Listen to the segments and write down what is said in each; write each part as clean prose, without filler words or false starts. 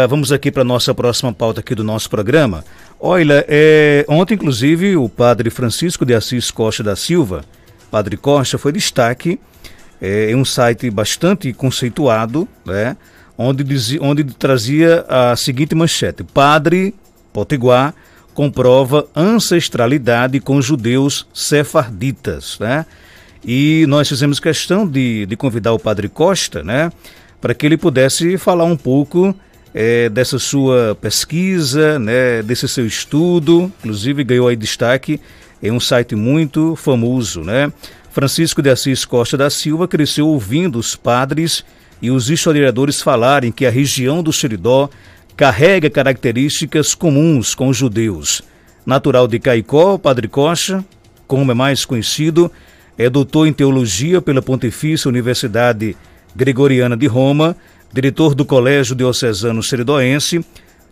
Vamos aqui para a nossa próxima pauta aqui do nosso programa. Olha, ontem, inclusive, o padre Francisco de Assis Costa da Silva, Padre Costa, foi destaque em um site bastante conceituado, né, onde trazia a seguinte manchete: Padre Potiguar comprova ancestralidade com judeus sefarditas, né? E nós fizemos questão de convidar o Padre Costa, né, para que ele pudesse falar um pouco dessa sua pesquisa, né, desse seu estudo. Inclusive ganhou aí destaque em um site muito famoso, né? Francisco de Assis Costa da Silva cresceu ouvindo os padres e os historiadores falarem que a região do Seridó carrega características comuns com os judeus. Natural de Caicó, Padre Costa, como é mais conhecido, é doutor em teologia pela Pontifícia Universidade Gregoriana de Roma, diretor do Colégio Diocesano Seridoense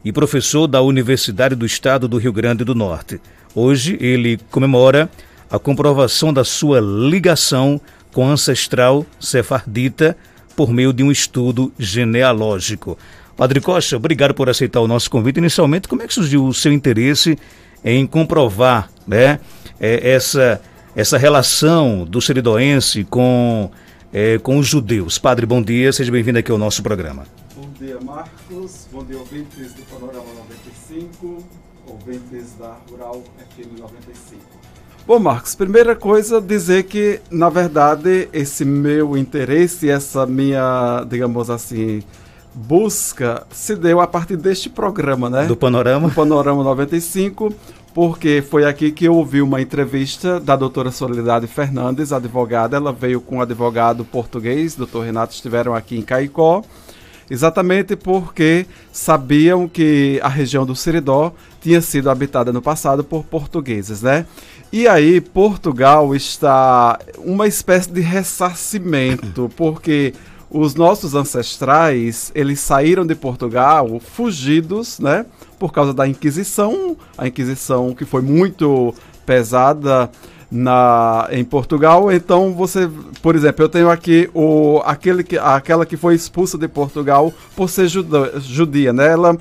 e professor da Universidade do Estado do Rio Grande do Norte. Hoje ele comemora a comprovação da sua ligação com a ancestral sefardita por meio de um estudo genealógico. Padre Costa, obrigado por aceitar o nosso convite. Inicialmente, como é que surgiu o seu interesse em comprovar, né, essa relação do seridoense com os judeus? Padre, bom dia, seja bem-vindo aqui ao nosso programa. Bom dia, Marcos. Bom dia, ouvintes do Panorama 95, ouvintes da Rural FM 95. Bom, Marcos, primeira coisa, dizer que, na verdade, esse meu interesse, essa minha, digamos assim, busca, se deu a partir deste programa, né? Do Panorama? Do Panorama 95, porque foi aqui que eu ouvi uma entrevista da doutora Soledade Fernandes, advogada. Ela veio com um advogado português, doutor Renato, estiveram aqui em Caicó, exatamente porque sabiam que a região do Seridó tinha sido habitada no passado por portugueses, né? E aí Portugal está uma espécie de ressarcimento, porque os nossos ancestrais, eles saíram de Portugal fugidos, né, por causa da Inquisição, a Inquisição que foi muito pesada em Portugal. Então você, por exemplo, eu tenho aqui aquela que foi expulsa de Portugal por ser judia, né? Ela,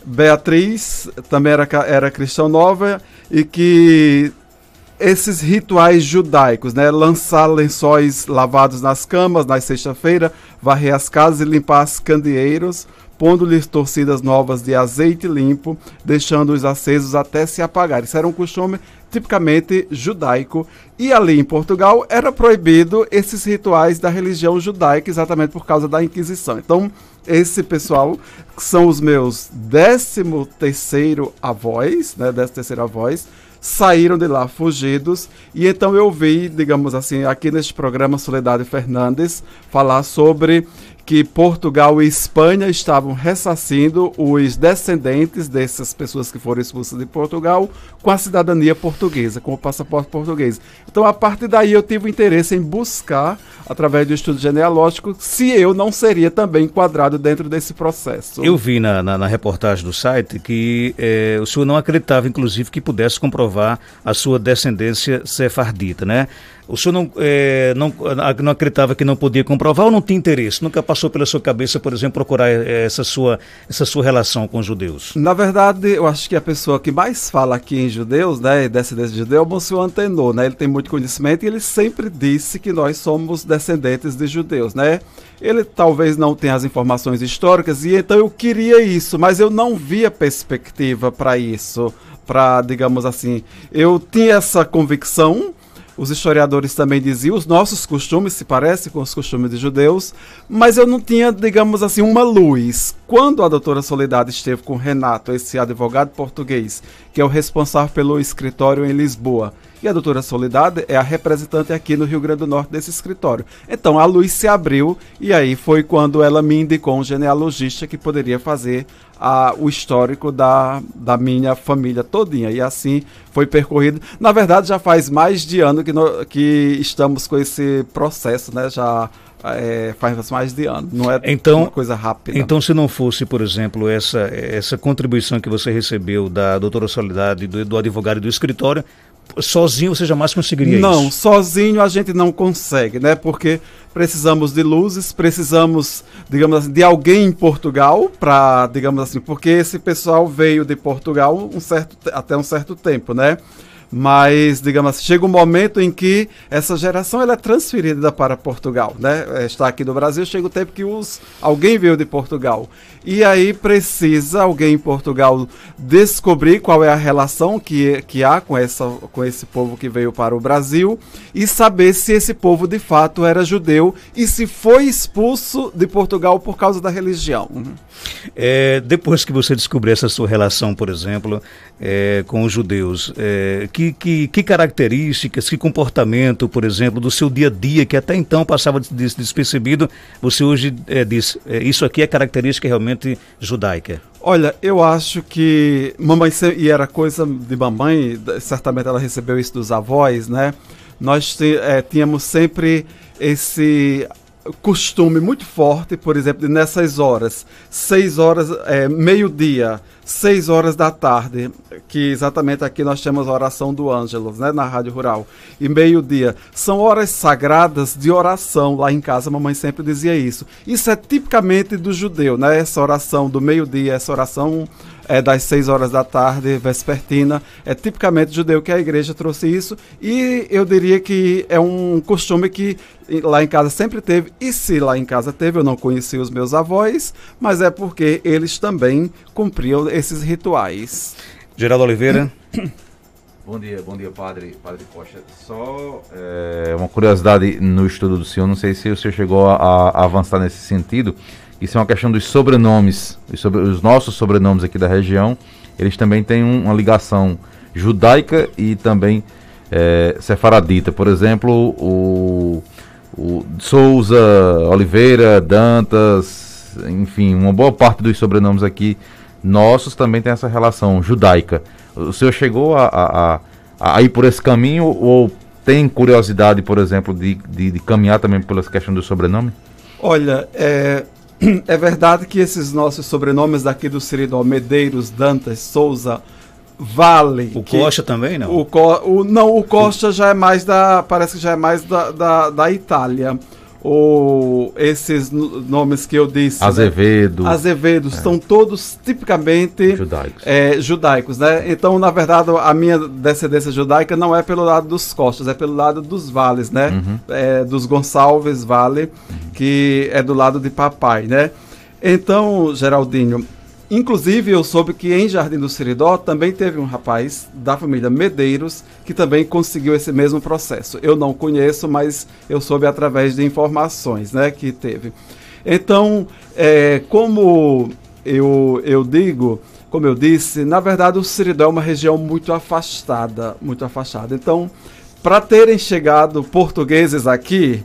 Beatriz, também era cristã nova, e que esses rituais judaicos, né? Lançar lençóis lavados nas camas na sexta-feira, varrer as casas e limpar os candeeiros, pondo-lhes torcidas novas de azeite limpo, deixando-os acesos até se apagar. Isso era um costume tipicamente judaico. E ali em Portugal era proibido esses rituais da religião judaica, exatamente por causa da Inquisição. Então, esse pessoal, que são os meus 13º avós, né? 13º avós, saíram de lá fugidos. E então eu vi, digamos assim, aqui neste programa Soledade Fernandes falar sobre que Portugal e Espanha estavam ressarcindo os descendentes dessas pessoas que foram expulsas de Portugal com a cidadania portuguesa, com o passaporte português. Então, a partir daí, eu tive o interesse em buscar, através do estudo genealógico, se eu não seria também enquadrado dentro desse processo. Eu vi na reportagem do site que o senhor não acreditava, inclusive, que pudesse comprovar a sua descendência sefardita, né? O senhor não acreditava que não podia comprovar ou não tinha interesse? Nunca passou pela sua cabeça, por exemplo, procurar essa sua relação com os judeus? Na verdade, eu acho que a pessoa que mais fala aqui em judeus, né, descendentes de judeu, é o Monsenhor Antenor, né? Ele tem muito conhecimento e ele sempre disse que nós somos descendentes de judeus, né? Ele talvez não tenha as informações históricas e então eu queria isso, mas eu não via perspectiva para isso, para, digamos assim, eu tinha essa convicção. Os historiadores também diziam, os nossos costumes se parecem com os costumes de judeus, mas eu não tinha, digamos assim, uma luz. Quando a doutora Soledade esteve com o Renato, esse advogado português, que é o responsável pelo escritório em Lisboa, e a doutora Soledade é a representante aqui no Rio Grande do Norte desse escritório. Então a luz se abriu e aí foi quando ela me indicou um genealogista que poderia fazer o histórico da minha família todinha. E assim foi percorrido. Na verdade, já faz mais de ano que estamos com esse processo, né? Já faz mais de ano. Não é uma coisa rápida. Então, se não fosse, por exemplo, essa contribuição que você recebeu da doutora Soledade, do advogado e do escritório, sozinho você jamais conseguiria isso? Não, sozinho a gente não consegue, né? Porque precisamos de luzes, precisamos, digamos assim, de alguém em Portugal para, digamos assim, porque esse pessoal veio de Portugal até um certo tempo, né? Mas, digamos assim, chega um momento em que essa geração ela é transferida para Portugal, né? Está aqui no Brasil, chega o tempo que alguém veio de Portugal. E aí precisa alguém em Portugal descobrir qual é a relação que há com esse povo que veio para o Brasil e saber se esse povo de fato era judeu e se foi expulso de Portugal por causa da religião. Depois que você descobrir essa sua relação, por exemplo, com os judeus, que características, que comportamento, por exemplo, do seu dia a dia, que até então passava despercebido, você hoje diz, isso aqui é característica realmente judaica? Olha, eu acho que mamãe, e era coisa de mamãe, certamente ela recebeu isso dos avós, né? Nós tínhamos sempre esse costume muito forte, por exemplo, de nessas horas, 6 horas, meio-dia, 6 horas da tarde, que exatamente aqui nós temos a oração do Ângelos, né, na Rádio Rural, e meio-dia, são horas sagradas de oração. Lá em casa a mamãe sempre dizia isso. Isso é tipicamente do judeu, né, essa oração do meio-dia, essa oração das 6 horas da tarde, vespertina, é tipicamente judeu, que a igreja trouxe isso, e eu diria que é um costume que lá em casa sempre teve, e se lá em casa teve, eu não conheci os meus avós, mas é porque eles também cumpriam esses rituais. Geraldo Oliveira. Bom dia, padre Costa. Só uma curiosidade no estudo do senhor, não sei se o senhor chegou a avançar nesse sentido. Isso é uma questão dos sobrenomes, os nossos sobrenomes aqui da região, eles também têm uma ligação judaica e também sefaradita. Por exemplo, o Souza, Oliveira, Dantas, enfim, uma boa parte dos sobrenomes aqui nossos também tem essa relação judaica. O senhor chegou a ir por esse caminho ou tem curiosidade, por exemplo, de caminhar também pela questão do sobrenome? Olha, é verdade que esses nossos sobrenomes daqui do Seridó, Medeiros, Dantas, Souza, Vale... O Costa também, não? O Costa já é mais parece que já é mais da Itália. Esses nomes que eu disse... Azevedo. Né? Azevedo, são todos tipicamente judaicos, né? Então, na verdade, a minha descendência judaica não é pelo lado dos Costas, é pelo lado dos Vales, né? Uhum. Dos Gonçalves Vale, que é do lado de papai, né? Então, Geraldinho, inclusive eu soube que em Jardim do Seridó também teve um rapaz da família Medeiros que também conseguiu esse mesmo processo. Eu não conheço, mas eu soube através de informações, né, que teve. Então, como eu disse, na verdade o Seridó é uma região muito afastada, muito afastada. Então, para terem chegado portugueses aqui,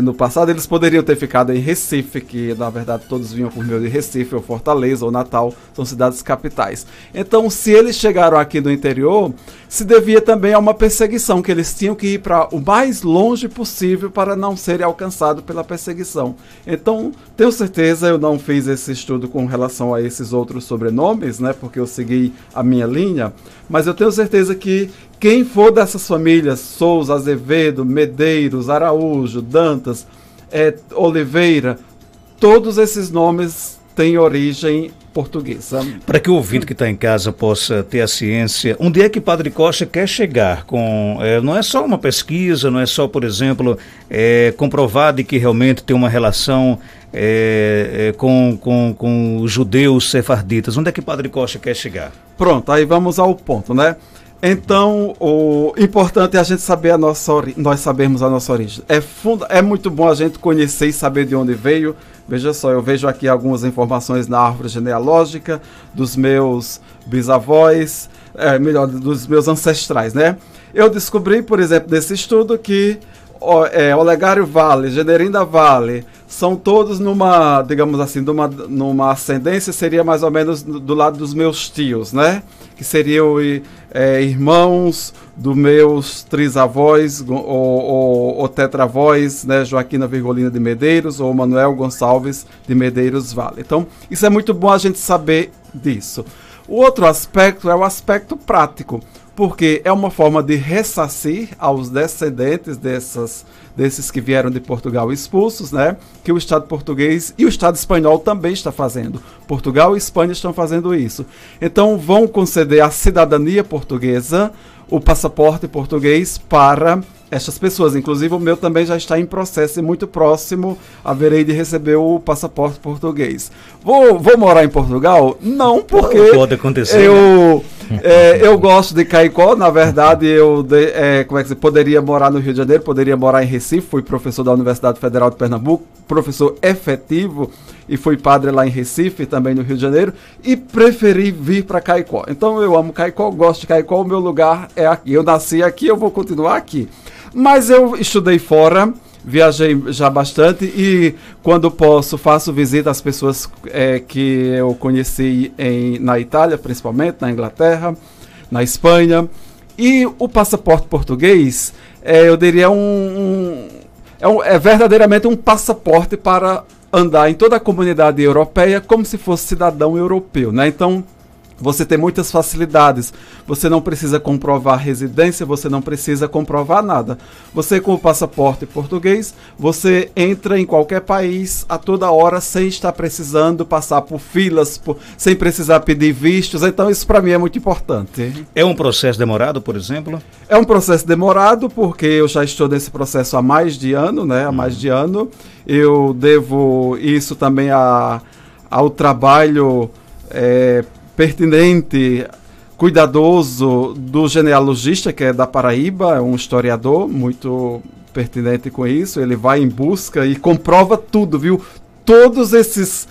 no passado, eles poderiam ter ficado em Recife, que na verdade todos vinham por meio de Recife, ou Fortaleza, ou Natal, são cidades capitais. Então, se eles chegaram aqui no interior, se devia também a uma perseguição, que eles tinham que ir para o mais longe possível para não serem alcançados pela perseguição. Então, tenho certeza, eu não fiz esse estudo com relação a esses outros sobrenomes, né, porque eu segui a minha linha, mas eu tenho certeza que quem for dessas famílias, Souza, Azevedo, Medeiros, Araújo, Dantas, Oliveira, todos esses nomes têm origem portuguesa. Para que o ouvinte que está em casa possa ter a ciência, onde é que Padre Costa quer chegar com... não é só uma pesquisa, não é só, por exemplo, comprovar de que realmente tem uma relação com os judeus sefarditas. Onde é que Padre Costa quer chegar? Pronto, aí vamos ao ponto, né? Então, o importante é a gente saber nós sabermos a nossa origem. É muito bom a gente conhecer e saber de onde veio. Veja só, eu vejo aqui algumas informações na árvore genealógica dos meus bisavós, dos meus ancestrais, né? Eu descobri, por exemplo, nesse estudo que Olegário Vale, Generinda Vale, são todos numa, digamos assim, numa ascendência, seria mais ou menos do lado dos meus tios, né? Que seriam irmãos dos meus trisavós ou tetravós, né? Joaquina Virgolina de Medeiros ou Manuel Gonçalves de Medeiros Vale. Então, isso é muito bom a gente saber disso. O outro aspecto é o aspecto prático, porque é uma forma de ressarcir aos descendentes desses que vieram de Portugal expulsos, né? Que o Estado português e o Estado espanhol também está fazendo. Portugal e Espanha estão fazendo isso. Então vão conceder a cidadania portuguesa, o passaporte português para estas pessoas. Inclusive o meu também já está em processo e muito próximo haverei de receber o passaporte português. Vou morar em Portugal? Não, porque pode acontecer, eu gosto de Caicó. Na verdade, poderia morar no Rio de Janeiro, poderia morar em Recife. Fui professor da Universidade Federal de Pernambuco, professor efetivo, e fui padre lá em Recife, também no Rio de Janeiro, e preferi vir para Caicó. Então eu amo Caicó, gosto de Caicó, o meu lugar é aqui. Eu nasci aqui, eu vou continuar aqui. Mas eu estudei fora, viajei já bastante e quando posso faço visita às pessoas que eu conheci na Itália, principalmente, na Inglaterra, na Espanha. E o passaporte português, eu diria, é verdadeiramente um passaporte para andar em toda a comunidade europeia como se fosse cidadão europeu, né? Então, você tem muitas facilidades, você não precisa comprovar residência, você não precisa comprovar nada. Você com o passaporte português, você entra em qualquer país a toda hora sem estar precisando passar por filas, sem precisar pedir vistos. Então isso para mim é muito importante. É um processo demorado, por exemplo? É um processo demorado porque eu já estou nesse processo há mais de ano, né? Há mais de ano. Eu devo isso também ao trabalho pertinente, cuidadoso do genealogista, que é da Paraíba, é um historiador muito pertinente com isso. Ele vai em busca e comprova tudo, viu? Todos esses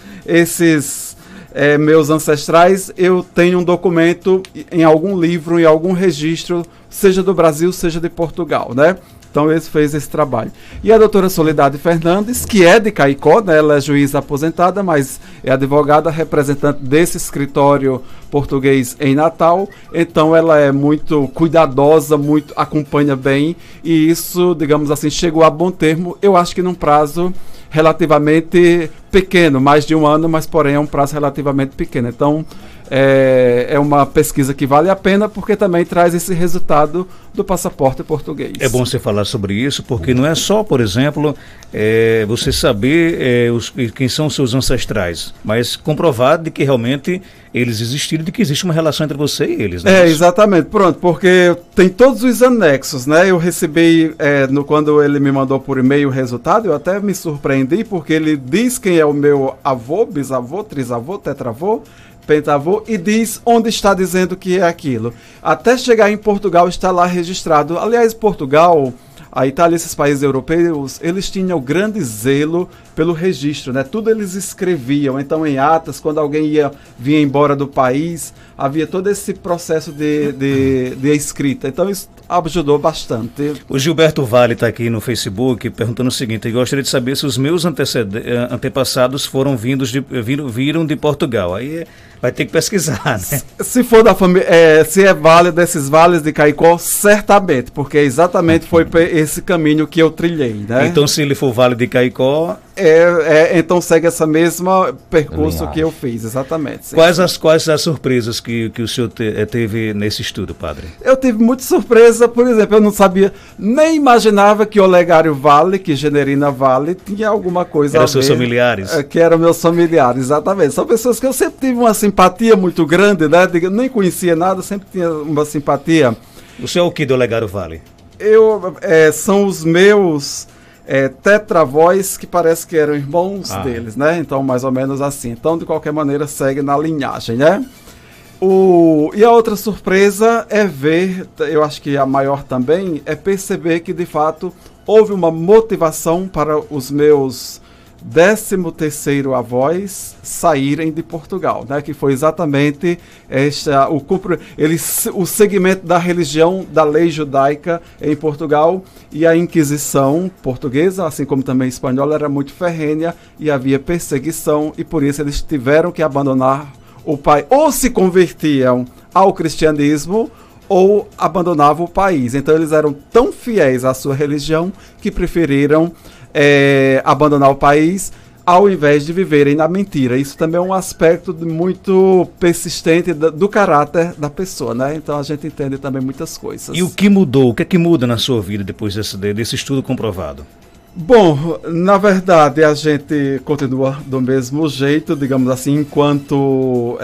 meus ancestrais, eu tenho um documento em algum livro, em algum registro, seja do Brasil, seja de Portugal, né? Então ele fez esse trabalho. E a doutora Soledade Fernandes, que é de Caicó, né? Ela é juíza aposentada, mas é advogada representante desse escritório português em Natal. Então ela é muito cuidadosa, acompanha bem. E isso, digamos assim, chegou a bom termo, eu acho que num prazo relativamente pequeno, mais de um ano, mas porém é um prazo relativamente pequeno. Então é uma pesquisa que vale a pena porque também traz esse resultado do passaporte português. É bom você falar sobre isso porque não é só, por exemplo, você saber quem são os seus ancestrais, mas comprovar de que realmente eles existiram, de que existe uma relação entre você e eles. Né? Exatamente. Pronto, porque tem todos os anexos, né? Eu recebi, quando ele me mandou por e-mail o resultado, eu até me surpreendi porque ele diz quem é o meu avô, bisavô, trisavô, tetravô, pentavô, e diz onde está dizendo que é aquilo. Até chegar em Portugal está lá registrado. Aliás, Portugal, a Itália, esses países europeus, eles tinham grande zelo pelo registro, né? Tudo eles escreviam. Então, em atas, quando alguém vinha embora do país, havia todo esse processo de escrita. Então, isso ajudou bastante. O Gilberto Vale está aqui no Facebook perguntando o seguinte: eu gostaria de saber se os meus antepassados viram de Portugal. Aí vai ter que pesquisar, né? Se for da família, se é vale desses vales de Caicó, certamente, porque exatamente foi esse caminho que eu trilhei, né? Então, se ele for Vale de Caicó, então segue essa mesma percurso que eu fiz, exatamente. Sim. Quais as surpresas que o senhor teve nesse estudo, padre? Eu tive muita surpresa, por exemplo, eu não sabia, nem imaginava que Olegário Vale, que Generina Vale, tinha alguma coisa a ver. Eram seus familiares? Que eram meus familiares, exatamente. São pessoas que eu sempre tive uma simpatia muito grande, né? Nem conhecia nada, sempre tinha uma simpatia. O senhor é o que do Olegário Vale? São os meus tetravós que parece que eram irmãos deles, né? Então, mais ou menos assim. Então, de qualquer maneira, segue na linhagem, né? E a outra surpresa é ver, eu acho que a maior também, é perceber que, de fato, houve uma motivação para os meus 13º avós saírem de Portugal, né? Que foi exatamente o segmento da religião, da lei judaica em Portugal, e a Inquisição portuguesa, assim como também espanhola, era muito ferrenha e havia perseguição, e por isso eles tiveram que abandonar o país, ou se convertiam ao cristianismo ou abandonavam o país. Então eles eram tão fiéis à sua religião que preferiram abandonar o país. ao invés de viverem na mentira. Isso também é um aspecto muito persistente do caráter da pessoa, né? Então a gente entende também muitas coisas. E o que mudou? O que é que muda na sua vida depois desse estudo comprovado? Bom, na verdade a gente continua do mesmo jeito, digamos assim, enquanto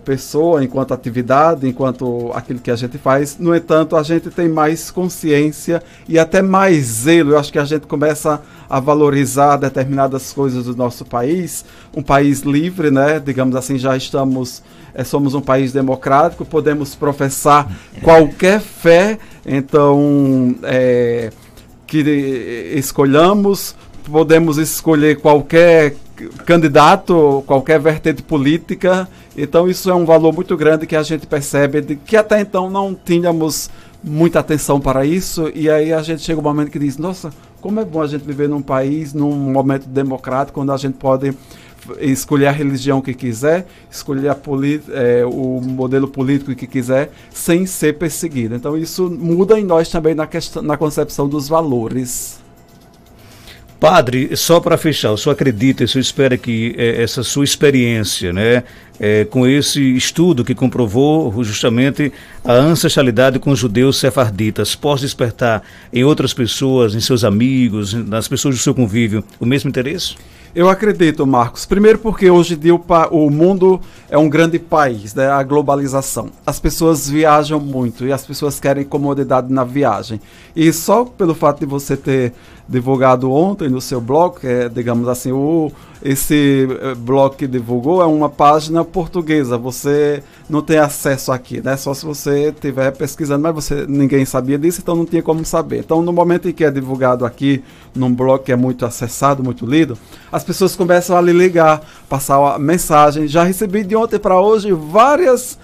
pessoa, enquanto atividade, enquanto aquilo que a gente faz. No entanto, a gente tem mais consciência e até mais zelo. Eu acho que a gente começa a valorizar determinadas coisas do nosso país, um país livre, né? Digamos assim, já estamos, somos um país democrático, podemos professar qualquer fé, então que escolhamos, podemos escolher qualquer candidato, qualquer vertente política. Então isso é um valor muito grande que a gente percebe, de que até então não tínhamos muita atenção para isso, e aí a gente chega um momento que diz, nossa, como é bom a gente viver num país, num momento democrático, onde a gente pode escolher a religião que quiser, escolher o modelo político que quiser, sem ser perseguido. Então isso muda em nós também na concepção dos valores. Padre, só para fechar, o senhor acredita, o senhor espera que essa sua experiência, né, com esse estudo que comprovou justamente a ancestralidade com os judeus sefarditas, possa despertar em outras pessoas, em seus amigos, nas pessoas do seu convívio, o mesmo interesse? Eu acredito, Marcos. Primeiro porque hoje em dia o mundo é um grande país, né? A globalização. As pessoas viajam muito e as pessoas querem comodidade na viagem. E só pelo fato de você ter divulgado ontem no seu blog, digamos assim, esse blog que divulgou é uma página portuguesa. Você não tem acesso aqui, né? Só se você estiver pesquisando, mas ninguém sabia disso, então não tinha como saber. Então, no momento em que é divulgado aqui, num blog que é muito acessado, muito lido, as pessoas começam a lhe ligar, passar a mensagem. Já recebi de ontem para hoje várias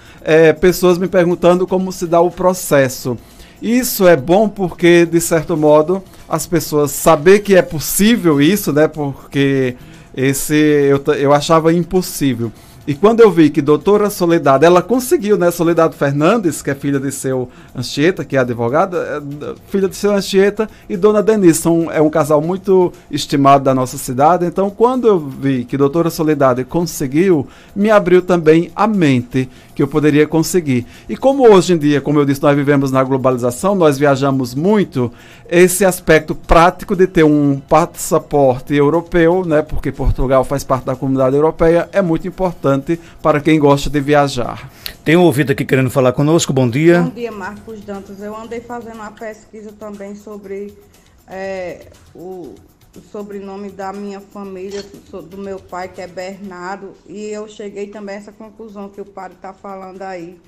pessoas me perguntando como se dá o processo. Isso é bom porque, de certo modo, as pessoas saber que é possível isso, né? Porque eu achava impossível. E quando eu vi que doutora Soledade, ela conseguiu, né? Soledade Fernandes, que é filha de seu Anchieta, que é advogada, filha de seu Anchieta, e dona Denise, é um casal muito estimado da nossa cidade. Então, quando eu vi que doutora Soledade conseguiu, me abriu também a mente que eu poderia conseguir. E como hoje em dia, como eu disse, nós vivemos na globalização, nós viajamos muito, esse aspecto prático de ter um passaporte europeu, né? Porque Portugal faz parte da comunidade europeia, é muito importante para quem gosta de viajar. Tem um ouvido aqui querendo falar conosco, bom dia. Bom dia, Marcos Dantas. Eu andei fazendo uma pesquisa também sobre o sobrenome da minha família, do meu pai, que é Bernardo, e eu cheguei também a essa conclusão que o padre está falando aí,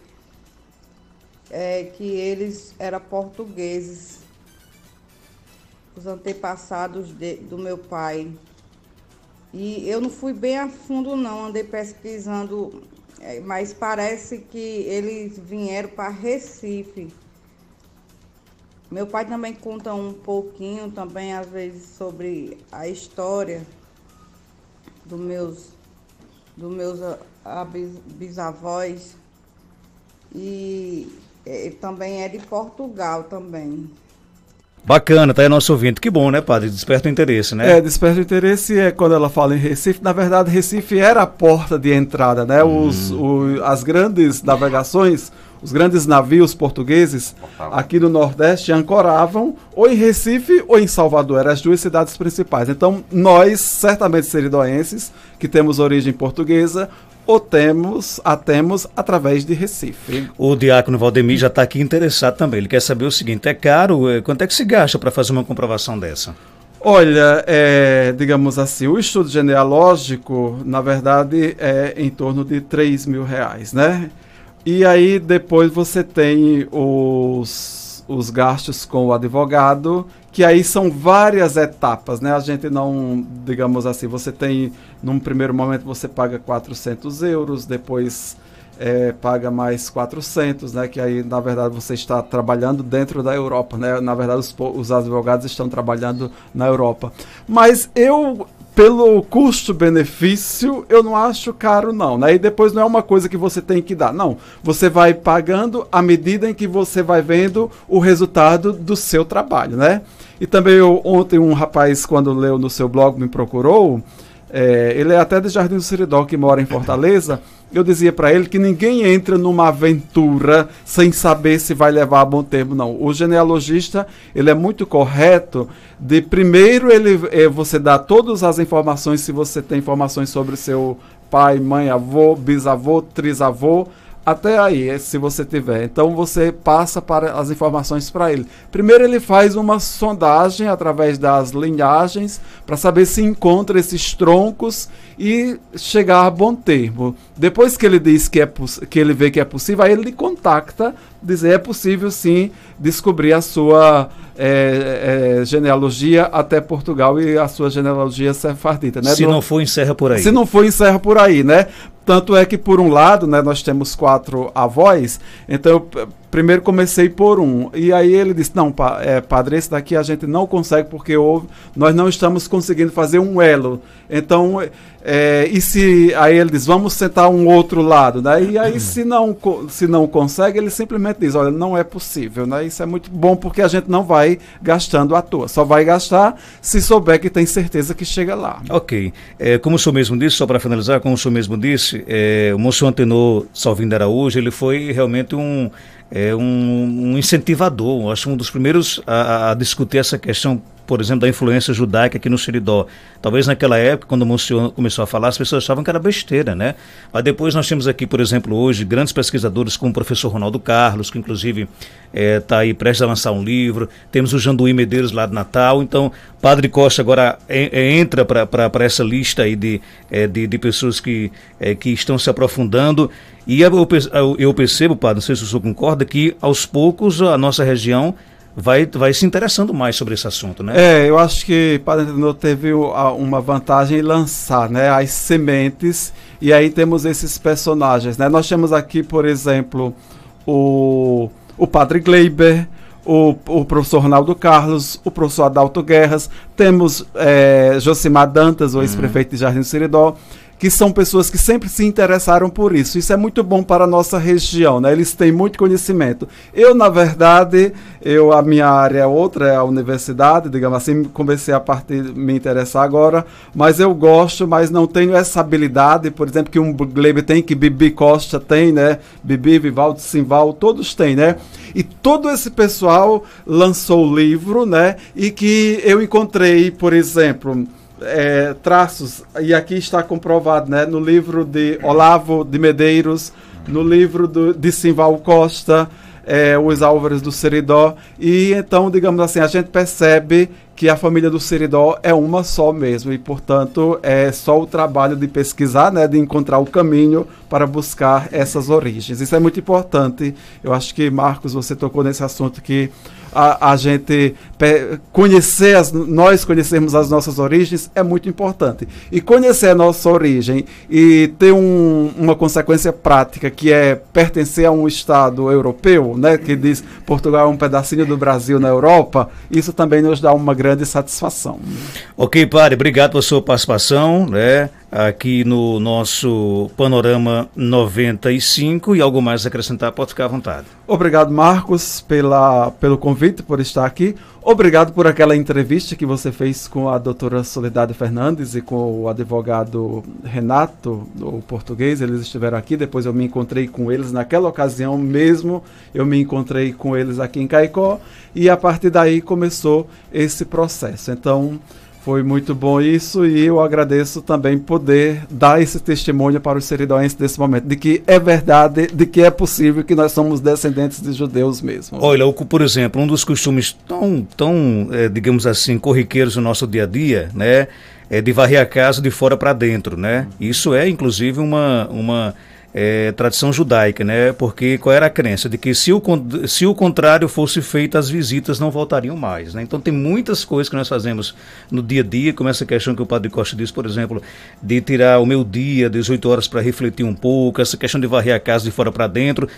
que eles eram portugueses, os antepassados do meu pai. E eu não fui bem a fundo não, andei pesquisando, mas parece que eles vieram para Recife. Meu pai também conta um pouquinho também, às vezes, sobre a história dos meus bisavós. E também é de Portugal também. Bacana, tá aí nosso ouvinte. Que bom, né, padre? Desperta o interesse, né? Desperta o interesse quando ela fala em Recife. Na verdade, Recife era a porta de entrada, né? As grandes navegações, os grandes navios portugueses aqui no Nordeste ancoravam ou em Recife ou em Salvador. Eram as duas cidades principais. Então, nós, certamente seridoenses, que temos origem portuguesa, a temos através de Recife. O diácono Valdemir já está aqui interessado também. Ele quer saber o seguinte, é caro? Quanto é que se gasta para fazer uma comprovação dessa? Olha, digamos assim, o estudo genealógico, na verdade, é em torno de R$3.000, né? E aí depois você tem os gastos com o advogado, que aí são várias etapas, né? A gente não, digamos assim, você tem, num primeiro momento você paga €400, depois paga mais 400, né? Que aí, na verdade, você está trabalhando dentro da Europa, né? Na verdade, os advogados estão trabalhando na Europa. Mas pelo custo-benefício, eu não acho caro, não, né? E depois não é uma coisa que você tem que dar, não. Você vai pagando à medida em que você vai vendo o resultado do seu trabalho, né? E também ontem um rapaz, quando leu no seu blog, me procurou, ele é até de Jardim do Seridó, que mora em Fortaleza. Eu dizia para ele que ninguém entra numa aventura sem saber se vai levar a bom termo, não. O genealogista, ele é muito correto de primeiro você dá todas as informações, se você tem informações sobre seu pai, mãe, avô, bisavô, trisavô, até aí, se você tiver. Então você passa para as informações para ele. Primeiro ele faz uma sondagem através das linhagens para saber se encontra esses troncos e chegar a bom termo. Depois que ele diz que ele vê que é possível, aí ele lhe contacta, dizer é possível sim descobrir a sua genealogia até Portugal e a sua genealogia sefardita, né? Se não for, encerra por aí. Se não for, encerra por aí, né? Tanto é que, por um lado, né, nós temos 4 avós, então eu primeiro comecei por um. E aí ele disse, não, padre, esse daqui a gente não consegue porque nós não estamos conseguindo fazer um elo. Então, aí ele diz, vamos sentar um outro lado, né? E aí, se não consegue, ele simplesmente diz, olha, não é possível, né? Isso é muito bom porque a gente não vai gastando à toa. Só vai gastar se souber que tem certeza que chega lá. Ok. Como o senhor mesmo disse, só para finalizar, como o senhor mesmo disse, o Monsenhor Antenor Salvindo Araújo, ele foi realmente um incentivador, acho um dos primeiros a discutir essa questão, por exemplo, da influência judaica aqui no Seridó. Talvez naquela época, quando o Monsenhor começou a falar, as pessoas achavam que era besteira, né? Mas depois nós temos aqui, por exemplo, hoje, grandes pesquisadores como o professor Ronaldo Carlos, que inclusive está aí prestes a lançar um livro. Temos o Janduí Medeiros lá de Natal. Então, Padre Costa agora entra para essa lista aí de pessoas que estão se aprofundando. E eu percebo, padre, não sei se o senhor concorda, que aos poucos a nossa região vai se interessando mais sobre esse assunto, né? Eu acho que Padre Antenor teve uma vantagem em lançar, né, as sementes, e aí temos esses personagens, né? Nós temos aqui, por exemplo, o Padre Gleiber, o professor Ronaldo Carlos, o professor Adalto Guerras, temos Josimar Dantas, o ex-prefeito de Jardim do Seridó, que são pessoas que sempre se interessaram por isso. Isso é muito bom para a nossa região, né? Eles têm muito conhecimento. Eu, na verdade, a minha área é outra, é a universidade, digamos assim, comecei a me interessar agora, mas eu gosto, mas não tenho essa habilidade, por exemplo, que um Gleiber tem, que Bibi Costa tem, né? Bibi, Vivaldo, Simval, todos têm, né? E todo esse pessoal lançou o livro, né? E que eu encontrei, por exemplo, traços, e aqui está comprovado, né, no livro de Olavo de Medeiros, no livro de Simval Costa, Os Álvares do Seridó, e então, digamos assim, a gente percebe que a família do Seridó é uma só mesmo, e portanto é só o trabalho de pesquisar, né, de encontrar o caminho para buscar essas origens. Isso é muito importante. Eu acho que, Marcos, você tocou nesse assunto que a gente nós conhecermos as nossas origens é muito importante. E conhecer a nossa origem e ter uma consequência prática, que é pertencer a um Estado europeu, né, que diz Portugal é um pedacinho do Brasil na Europa, isso também nos dá uma grande satisfação. Ok, padre, obrigado pela sua participação, né, aqui no nosso Panorama 95, e algo mais a acrescentar, pode ficar à vontade. Obrigado, Marcos, pelo convite, por estar aqui. Obrigado por aquela entrevista que você fez com a doutora Soledade Fernandes e com o advogado Renato, o português. Eles estiveram aqui, depois eu me encontrei com eles naquela ocasião mesmo, eu me encontrei com eles aqui em Caicó, e a partir daí começou esse processo. Então, foi muito bom isso, e eu agradeço também poder dar esse testemunho para os seridóenses desse momento, de que é verdade, de que é possível, que nós somos descendentes de judeus mesmo. Olha, por exemplo, um dos costumes tão digamos assim, corriqueiros no nosso dia a dia, né, é de varrer a casa de fora para dentro, né? Isso é, inclusive, uma tradição judaica, né? Porque qual era a crença? De que se o contrário fosse feito, as visitas não voltariam mais, né? Então tem muitas coisas que nós fazemos no dia a dia, como essa questão que o Padre Costa disse, por exemplo, de tirar o meu dia, 18 horas para refletir um pouco, essa questão de varrer a casa de fora para dentro.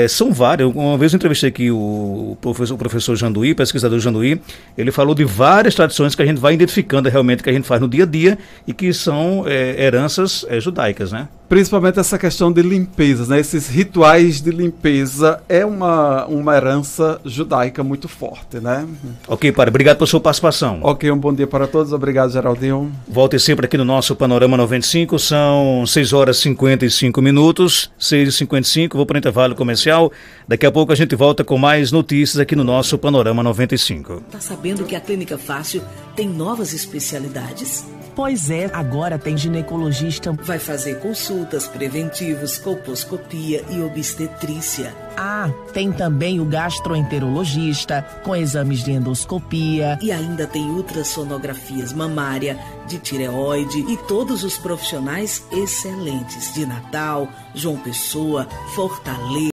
São várias. Uma vez eu entrevistei aqui o professor Janduí, pesquisador Janduí, ele falou de várias tradições que a gente vai identificando realmente, que a gente faz no dia a dia e que são heranças judaicas, né? Principalmente essa questão de limpezas, né? Esses rituais de limpeza é uma herança judaica muito forte, né? Ok, padre, obrigado pela sua participação. Ok, um bom dia para todos, obrigado, Geraldinho. Volte sempre aqui no nosso Panorama 95, são 6 horas e 55 minutos, 6h55, vou para o intervalo comercial. Daqui a pouco a gente volta com mais notícias aqui no nosso Panorama 95. Tá sabendo que a Clínica Fácil tem novas especialidades? Pois é, agora tem ginecologista. Vai fazer consultas, preventivos, colposcopia e obstetrícia. Ah, tem também o gastroenterologista, com exames de endoscopia. E ainda tem ultrassonografias mamária, de tireoide e todos os profissionais excelentes de Natal, João Pessoa, Fortaleza.